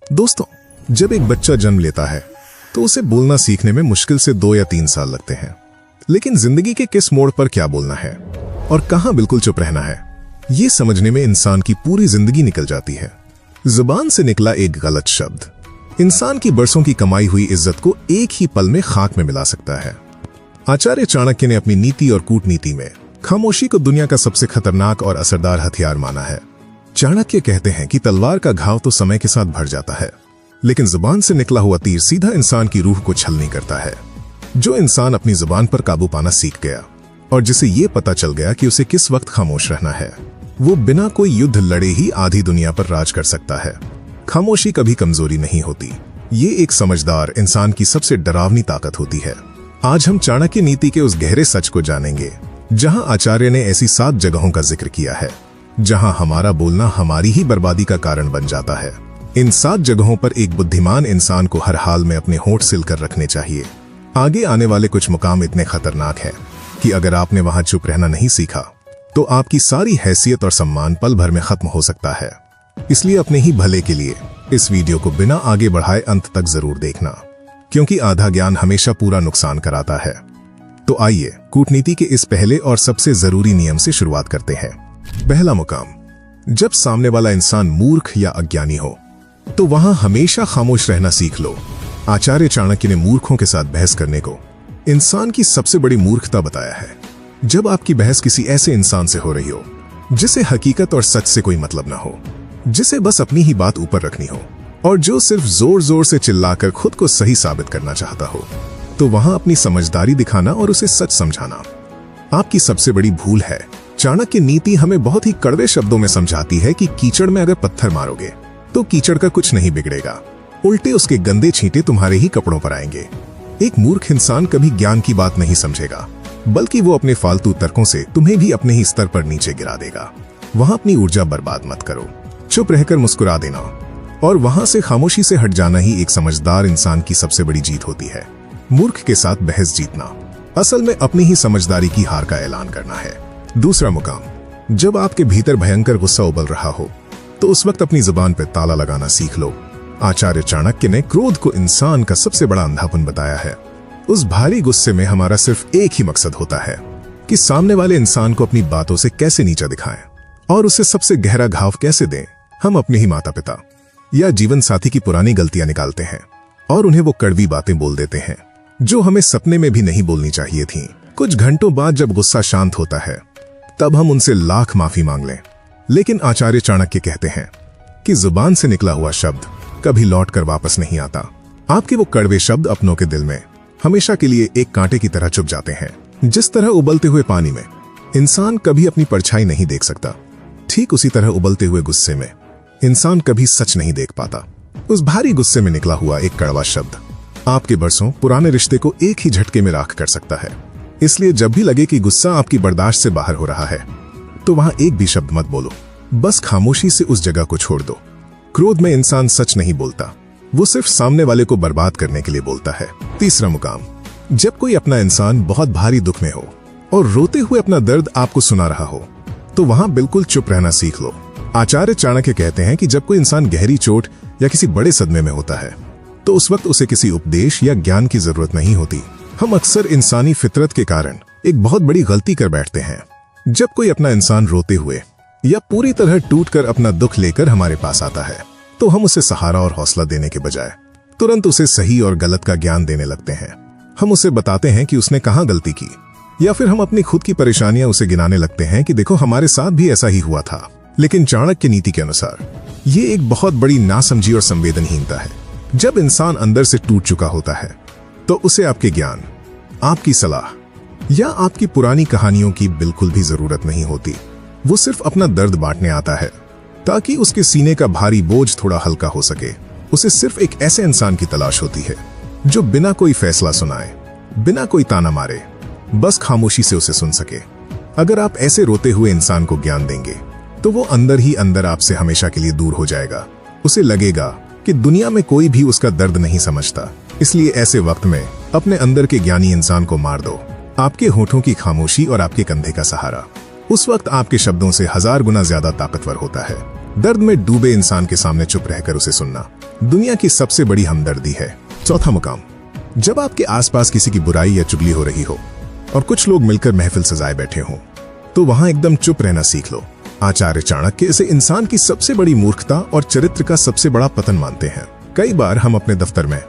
दोस्तों, जब एक बच्चा जन्म लेता है तो उसे बोलना सीखने में मुश्किल से 2 या 3 साल लगते हैं। लेकिन जिंदगी के किस मोड़ पर क्या बोलना है और कहां बिल्कुल चुप रहना है, ये समझने में इंसान की पूरी जिंदगी निकल जाती है। जुबान से निकला एक गलत शब्द इंसान की बरसों की कमाई हुई इज्जत को एक ही पल में खाक में मिला सकता है। आचार्य चाणक्य ने अपनी नीति और कूटनीति में खामोशी को दुनिया का सबसे खतरनाक और असरदार हथियार माना है। चाणक्य कहते हैं कि तलवार का घाव तो समय के साथ भर जाता है, लेकिन जुबान से निकला हुआ तीर सीधा इंसान की रूह को छलनी करता है। जो इंसान अपनी जुबान पर काबू पाना सीख गया और जिसे ये पता चल गया कि उसे किस वक्त खामोश रहना है, वो बिना कोई युद्ध लड़े ही आधी दुनिया पर राज कर सकता है। खामोशी कभी कमजोरी नहीं होती, ये एक समझदार इंसान की सबसे डरावनी ताकत होती है। आज हम चाणक्य नीति के उस गहरे सच को जानेंगे, जहां आचार्य ने ऐसी 7 जगहों का जिक्र किया है जहां हमारा बोलना हमारी ही बर्बादी का कारण बन जाता है। इन 7 जगहों पर एक बुद्धिमान इंसान को हर हाल में अपने होंठ सिल कर रखने चाहिए। आगे आने वाले कुछ मुकाम इतने खतरनाक हैं कि अगर आपने वहां चुप रहना नहीं सीखा तो आपकी सारी हैसियत और सम्मान पल भर में खत्म हो सकता है। इसलिए अपने ही भले के लिए इस वीडियो को बिना आगे बढ़ाए अंत तक जरूर देखना, क्योंकि आधा ज्ञान हमेशा पूरा नुकसान कराता है। तो आइए कूटनीति के इस पहले और सबसे जरूरी नियम से शुरुआत करते हैं। पहला मुकाम, जब सामने वाला इंसान मूर्ख या अज्ञानी हो तो वहां हमेशा खामोश रहना सीख लो। आचार्य चाणक्य ने मूर्खों के साथ बहस करने को इंसान की सबसे बड़ी मूर्खता बताया है। जब आपकी बहस किसी ऐसे इंसान से हो रही हो जिसे हकीकत और सच से कोई मतलब ना हो, जिसे बस अपनी ही बात ऊपर रखनी हो और जो सिर्फ जोर जोर से चिल्लाकर खुद को सही साबित करना चाहता हो, तो वहां अपनी समझदारी दिखाना और उसे सच समझाना आपकी सबसे बड़ी भूल है। चाणक्य नीति हमें बहुत ही कड़वे शब्दों में समझाती है कि कीचड़ में अगर पत्थर मारोगे तो कीचड़ का कुछ नहीं बिगड़ेगा, उल्टे उसके गंदे छींटे तुम्हारे ही कपड़ों पर आएंगे। एक मूर्ख इंसान कभी ज्ञान की बात नहीं समझेगा, बल्कि वो अपने फालतू तर्कों से तुम्हें भी अपने ही स्तर पर नीचे गिरा देगा। वहां अपनी ऊर्जा बर्बाद मत करो, चुप रहकर मुस्कुरा देना और वहां से खामोशी से हट जाना ही एक समझदार इंसान की सबसे बड़ी जीत होती है। मूर्ख के साथ बहस जीतना असल में अपनी ही समझदारी की हार का ऐलान करना है। दूसरा मुकाम, जब आपके भीतर भयंकर गुस्सा उबल रहा हो तो उस वक्त अपनी जुबान पर ताला लगाना सीख लो। आचार्य चाणक्य ने क्रोध को इंसान का सबसे बड़ा अंधापन बताया है। उस भारी गुस्से में हमारा सिर्फ एक ही मकसद होता है कि सामने वाले इंसान को अपनी बातों से कैसे नीचा दिखाएं और उसे सबसे गहरा घाव कैसे दें। हम अपने ही माता पिता या जीवन साथी की पुरानी गलतियां निकालते हैं और उन्हें वो कड़वी बातें बोल देते हैं जो हमें सपने में भी नहीं बोलनी चाहिए थी। कुछ घंटों बाद जब गुस्सा शांत होता है तब हम उनसे लाख माफी मांग लें, लेकिन आचार्य चाणक्य कहते हैं कि जुबान से निकला हुआ शब्द कभी लौट कर वापस नहीं आता। आपके वो कड़वे शब्द अपनों के दिल में हमेशा के लिए एक कांटे की तरह चुभ जाते हैं। जिस तरह उबलते हुए पानी में इंसान कभी अपनी परछाई नहीं देख सकता, ठीक उसी तरह उबलते हुए गुस्से में इंसान कभी सच नहीं देख पाता। उस भारी गुस्से में निकला हुआ एक कड़वा शब्द आपके बरसों पुराने रिश्ते को एक ही झटके में राख कर सकता है। इसलिए जब भी लगे कि गुस्सा आपकी बर्दाश्त से बाहर हो रहा है तो वहां एक भी शब्द मत बोलो, बस खामोशी से उस जगह को छोड़ दो। क्रोध में इंसान सच नहीं बोलता, वो सिर्फ सामने वाले को बर्बाद करने के लिए बोलता है। तीसरा मुकाम, जब कोई अपना इंसान बहुत भारी दुख में हो और रोते हुए अपना दर्द आपको सुना रहा हो तो वहां बिल्कुल चुप रहना सीख लो। आचार्य चाणक्य कहते हैं कि जब कोई इंसान गहरी चोट या किसी बड़े सदमे में होता है तो उस वक्त उसे किसी उपदेश या ज्ञान की जरूरत नहीं होती। हम अक्सर इंसानी फितरत के कारण एक बहुत बड़ी गलती कर बैठते हैं। जब कोई अपना इंसान रोते हुए या पूरी तरह टूटकर अपना दुख लेकर हमारे पास आता है तो हम उसे सहारा और हौसला देने के बजाय तुरंत उसे सही और गलत का ज्ञान देने लगते हैं। हम उसे बताते हैं कि उसने कहां गलती की, या फिर हम अपनी खुद की परेशानियां उसे गिनाने लगते हैं कि देखो हमारे साथ भी ऐसा ही हुआ था। लेकिन चाणक्य नीति के अनुसार ये एक बहुत बड़ी नासमझी और संवेदनहीनता है। जब इंसान अंदर से टूट चुका होता है तो उसे आपके ज्ञान, आपकी सलाह या आपकी पुरानी कहानियों की बिल्कुल भी जरूरत नहीं होती। वो सिर्फ अपना दर्द बांटने आता है ताकि उसके सीने का भारी बोझ थोड़ा हल्का हो सके। उसे सिर्फ एक ऐसे इंसान की तलाश होती है जो बिना कोई फैसला सुनाए, बिना कोई ताना मारे, बस खामोशी से उसे सुन सके। अगर आप ऐसे रोते हुए इंसान को ज्ञान देंगे तो वो अंदर ही अंदर आपसे हमेशा के लिए दूर हो जाएगा। उसे लगेगा कि दुनिया में कोई भी उसका दर्द नहीं समझता। इसलिए ऐसे वक्त में अपने अंदर के ज्ञानी इंसान को मार दो। आपके होठों की खामोशी और आपके कंधे का सहारा उस वक्त आपके शब्दों से 1000 गुना ज्यादा ताकतवर होता है। दर्द में डूबे इंसान के सामने चुप रहकर उसे सुनना दुनिया की सबसे बड़ी हमदर्दी है। चौथा मुकाम, जब आपके आसपास किसी की बुराई या चुगली हो रही हो और कुछ लोग मिलकर महफिल सजाए बैठे हों, तो वहां एकदम चुप रहना सीख लो। आचार्य चाणक्य इसे इंसान की सबसे बड़ी मूर्खता और चरित्र का सबसे बड़ा पतन मानते हैं। कई बार हम अपने दफ्तर में